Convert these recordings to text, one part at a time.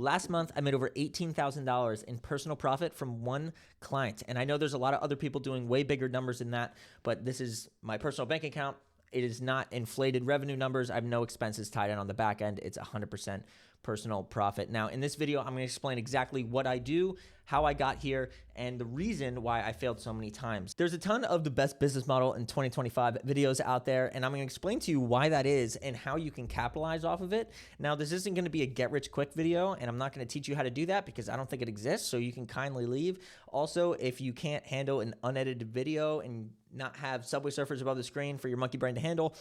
Last month, I made over $18,000 in personal profit from one client. And I know there's a lot of other people doing way bigger numbers than that, but this is my personal bank account. It is not inflated revenue numbers. I have no expenses tied in on the back end. It's 100% personal profit. Now, in this video, I'm going to explain exactly what I do, how I got here, and the reason why I failed so many times. There's a ton of the best business model in 2025 videos out there, and I'm going to explain to you why that is and how you can capitalize off of it. Now, this isn't going to be a get-rich-quick video, and I'm not going to teach you how to do that because I don't think it exists, so you can kindly leave. Also, if you can't handle an unedited video and not have Subway Surfers above the screen for your monkey brain to handle,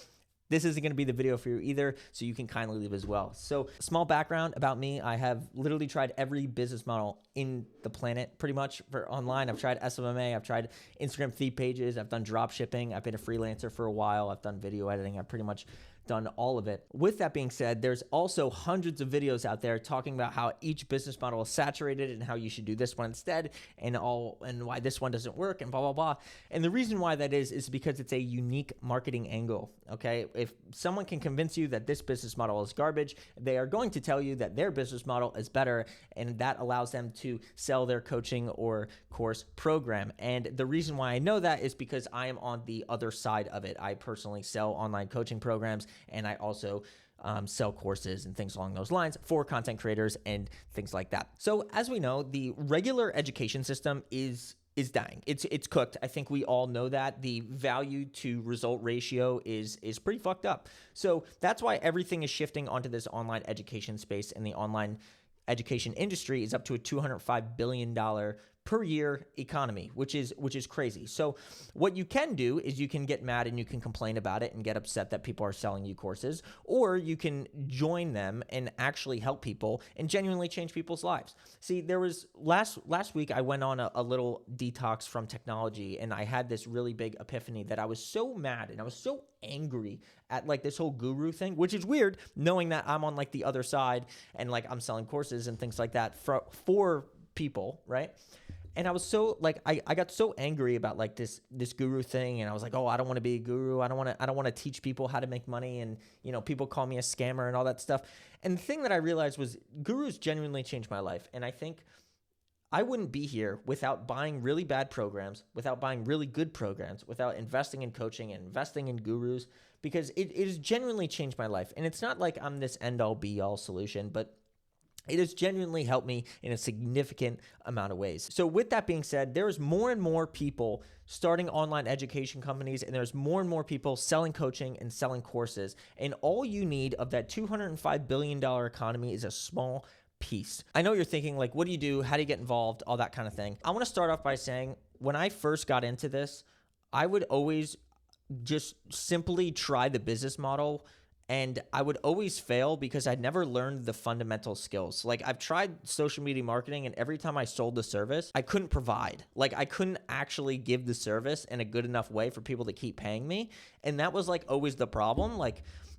this isn't going to be the video for you either, so you can kindly leave as well. So, small background about me. I have literally tried every business model in the planet pretty much for online. I've tried SMMA, I've tried Instagram feed pages, I've done drop shipping, I've been a freelancer for a while, I've done video editing, I've pretty much done all of it. With that being said, there's also hundreds of videos out there talking about how each business model is saturated and how you should do this one instead and why this one doesn't work and blah, blah, blah. And the reason why that is because it's a unique marketing angle, okay? If someone can convince you that this business model is garbage, they are going to tell you that their business model is better, and that allows them to sell their coaching or course program. And the reason why I know that is because I am on the other side of it. I personally sell online coaching programs, and I also sell courses and things along those lines for content creators and things like that. So as we know, the regular education system is dying. It's cooked. I think we all know that. The value to result ratio is pretty fucked up. So that's why everything is shifting onto this online education space, and the online education industry is up to a $205 billion per year economy, which is crazy. So what you can do is you can get mad and you can complain about it and get upset that people are selling you courses, or you can join them and actually help people and genuinely change people's lives. See, there was last week I went on a little detox from technology, and I had this really big epiphany that I was so mad and I was so angry at like this whole guru thing, which is weird knowing that I'm on like the other side and like I'm selling courses and things like that for people, right? And I was so like, I got so angry about like this guru thing, and I was like, oh, I don't want to be a guru. I don't want to teach people how to make money, and people call me a scammer and all that stuff. And the thing that I realized was gurus genuinely changed my life, and I think I wouldn't be here without buying really bad programs, without buying really good programs, without investing in coaching and investing in gurus, because it has genuinely changed my life. And it's not like I'm this end-all be-all solution, but it has genuinely helped me in a significant amount of ways. So with that being said, there's more and more people starting online education companies, and there's more and more people selling coaching and selling courses. And all you need of that $205 billion economy is a small piece. I know you're thinking like, what do you do? How do you get involved? All that kind of thing. I want to start off by saying when I first got into this, I would always just simply try the business model, and I would always fail because I'd never learned the fundamental skills. Like I've tried social media marketing, and every time I sold the service, I couldn't provide. Like I couldn't actually give the service in a good enough way for people to keep paying me. And that was like always the problem.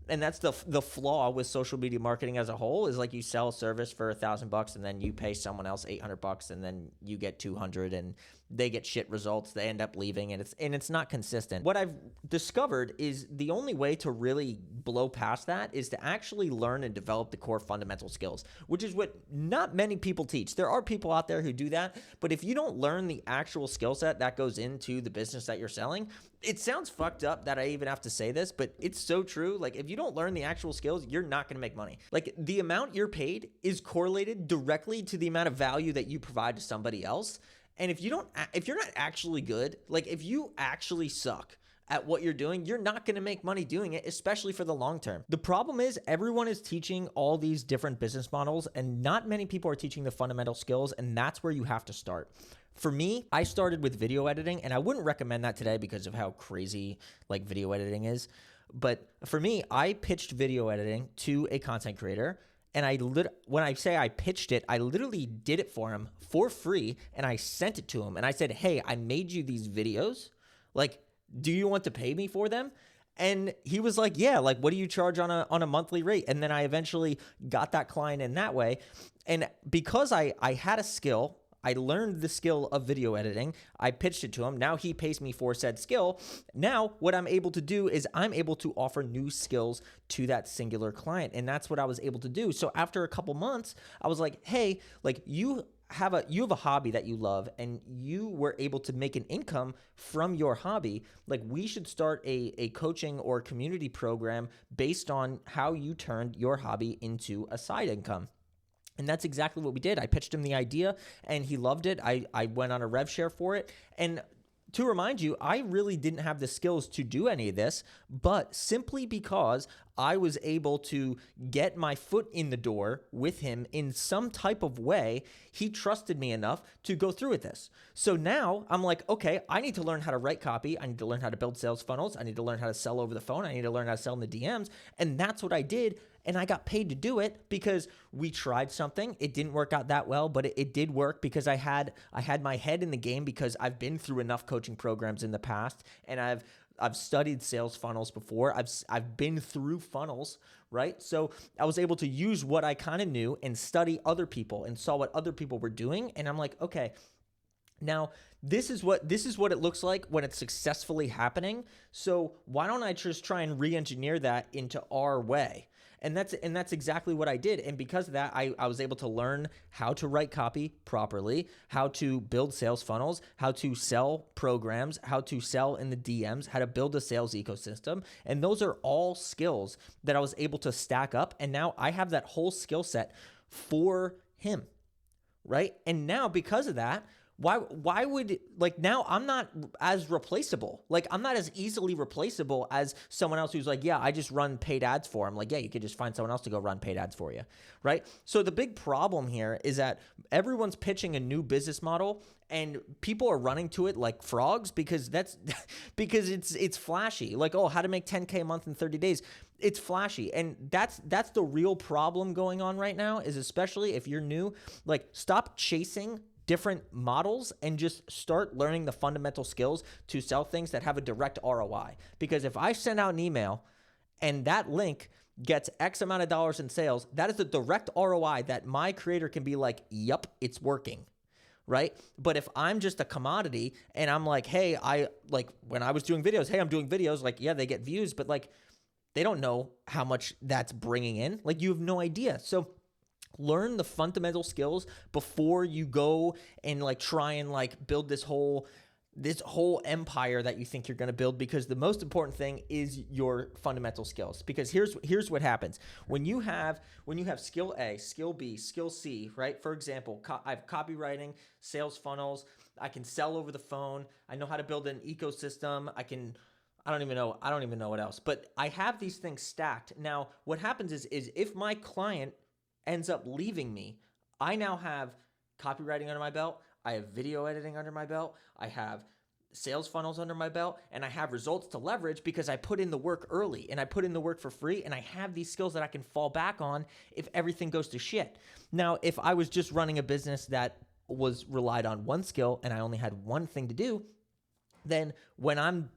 And that's the flaw with social media marketing as a whole, is like you sell a service for $1,000 and then you pay someone else $800 and then you get 200 and they get shit results. They end up leaving, and it's not consistent. What I've discovered is the only way to really blow past that is to actually learn and develop the core fundamental skills, which is what not many people teach. There are people out there who do that, but if you don't learn the actual skill set that goes into the business that you're selling, it sounds fucked up that I even have to say this, but it's so true. Like if you don't learn the actual skills, you're not going to make money. Like the amount you're paid is correlated directly to the amount of value that you provide to somebody else. And if you're not actually good, like if you actually suck at what you're doing, you're not going to make money doing it, especially for the long term. The problem is everyone is teaching all these different business models, and not many people are teaching the fundamental skills, and that's where you have to start. For me, I started with video editing, and I wouldn't recommend that today because of how crazy like video editing is. But for me, I pitched video editing to a content creator, and when I say I pitched it, I literally did it for him for free, and I sent it to him, and I said, hey, I made you these videos. Like, do you want to pay me for them? And he was like, yeah, like, what do you charge on a monthly rate? And then I eventually got that client in that way. And because I had a skill, I learned the skill of video editing. I pitched it to him. Now he pays me for said skill. Now what I'm able to do is I'm able to offer new skills to that singular client. And that's what I was able to do. So after a couple months, I was like, hey, like you have a hobby that you love and you were able to make an income from your hobby. Like we should start a coaching or community program based on how you turned your hobby into a side income. And that's exactly what we did. I pitched him the idea and he loved it. I went on a rev share for it. And to remind you, I really didn't have the skills to do any of this, but simply because I was able to get my foot in the door with him in some type of way, he trusted me enough to go through with this. So now I'm like, okay, I need to learn how to write copy. I need to learn how to build sales funnels. I need to learn how to sell over the phone. I need to learn how to sell in the DMs. And that's what I did. And I got paid to do it because we tried something. It didn't work out that well, but it did work because I had my head in the game because I've been through enough coaching programs in the past, and I've studied sales funnels before. I've been through funnels, right? So I was able to use what I kind of knew and study other people and saw what other people were doing, and I'm like, okay, now this is what it looks like when it's successfully happening. So why don't I just try and re-engineer that into our way? And that's exactly what I did. And because of that, I was able to learn how to write copy properly, how to build sales funnels, how to sell programs, how to sell in the DMs, how to build a sales ecosystem. And those are all skills that I was able to stack up. And now I have that whole skill set for him, right? And now because of that, why would, like, now I'm not as replaceable. Like, I'm not as easily replaceable as someone else who's like, yeah, I just run paid ads for him. Like, yeah, you could just find someone else to go run paid ads for you, right? So the big problem here is that everyone's pitching a new business model and people are running to it like frogs because because it's flashy. Like, oh, how to make 10K a month in 30 days. It's flashy. And that's the real problem going on right now, is especially if you're new, like, stop chasing different models and just start learning the fundamental skills to sell things that have a direct ROI. Because if I send out an email and that link gets X amount of dollars in sales, that is the direct ROI that my creator can be like, yup, it's working, right? But if I'm just a commodity and I'm like, hey, when I was doing videos, hey, I'm doing videos, like, yeah, they get views, but like, they don't know how much that's bringing in. Like, you have no idea. So learn the fundamental skills before you go and like try and like build this whole empire that you think you're going to build, because the most important thing is your fundamental skills. Because here's what happens when you have skill A, skill B, skill C, right? For example, I have copywriting, sales funnels, I can sell over the phone, I know how to build an ecosystem, I don't even know what else, but I have these things stacked. Now, what happens is if my client ends up leaving me, I now have copywriting under my belt, I have video editing under my belt, I have sales funnels under my belt, and I have results to leverage because I put in the work early and I put in the work for free, and I have these skills that I can fall back on if everything goes to shit. Now, if I was just running a business that was relied on one skill and I only had one thing to do, then when I'm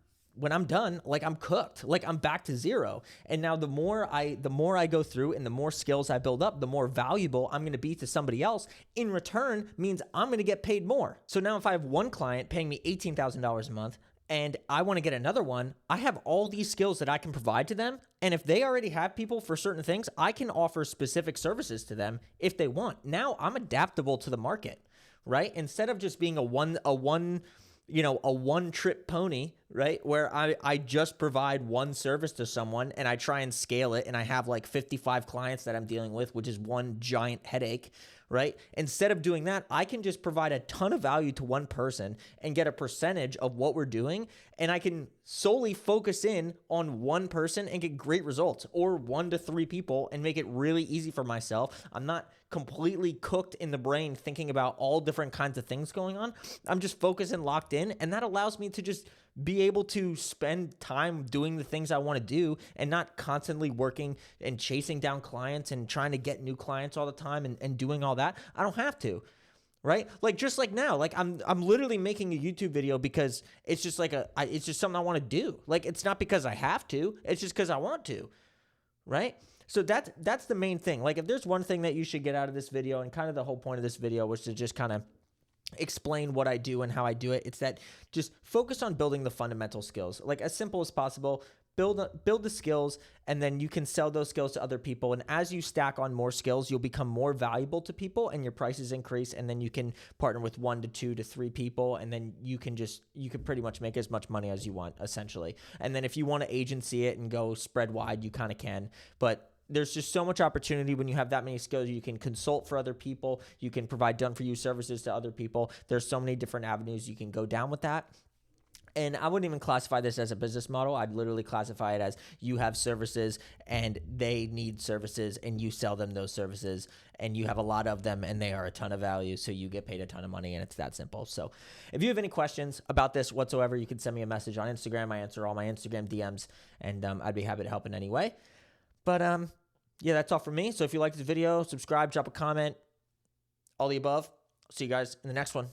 done, like, I'm cooked, like, I'm back to zero. And now the more I go through and the more skills I build up, the more valuable I'm going to be to somebody else. In return means I'm going to get paid more. So now if I have one client paying me $18,000 a month and I want to get another one, I have all these skills that I can provide to them. And if they already have people for certain things, I can offer specific services to them if they want. Now I'm adaptable to the market, right? Instead of just being a one-trick pony, right? Where I just provide one service to someone and I try and scale it and I have like 55 clients that I'm dealing with, which is one giant headache, right? Instead of doing that, I can just provide a ton of value to one person and get a percentage of what we're doing, and I can solely focus in on one person and get great results, or 1 to 3 people, and make it really easy for myself. I'm not completely cooked in the brain thinking about all different kinds of things going on. I'm just focused and locked in, and that allows me to just be able to spend time doing the things I want to do and not constantly working and chasing down clients and trying to get new clients all the time and doing all that. I don't have to, right? Like, just like now, like I'm literally making a YouTube video because it's just like it's just something I want to do. Like, it's not because I have to, it's just because I want to, right? So that's the main thing. Like, if there's one thing that you should get out of this video, and kind of the whole point of this video was to just kind of explain what I do and how I do it. It's that just focus on building the fundamental skills, like as simple as possible. Build the skills, and then you can sell those skills to other people. And as you stack on more skills, you'll become more valuable to people, and your prices increase. And then you can partner with 1 to 2 to 3 people, and then you can pretty much make as much money as you want, essentially. And then if you want to agency it and go spread wide, you kind of can. But there's just so much opportunity when you have that many skills. You can consult for other people. You can provide done-for-you services to other people. There's so many different avenues you can go down with that. And I wouldn't even classify this as a business model. I'd literally classify it as you have services and they need services and you sell them those services and you have a lot of them and they are a ton of value. So you get paid a ton of money, and it's that simple. So if you have any questions about this whatsoever, you can send me a message on Instagram. I answer all my Instagram DMs, and I'd be happy to help in any way. But yeah, that's all from me. So if you like this video, subscribe, drop a comment, all the above. See you guys in the next one.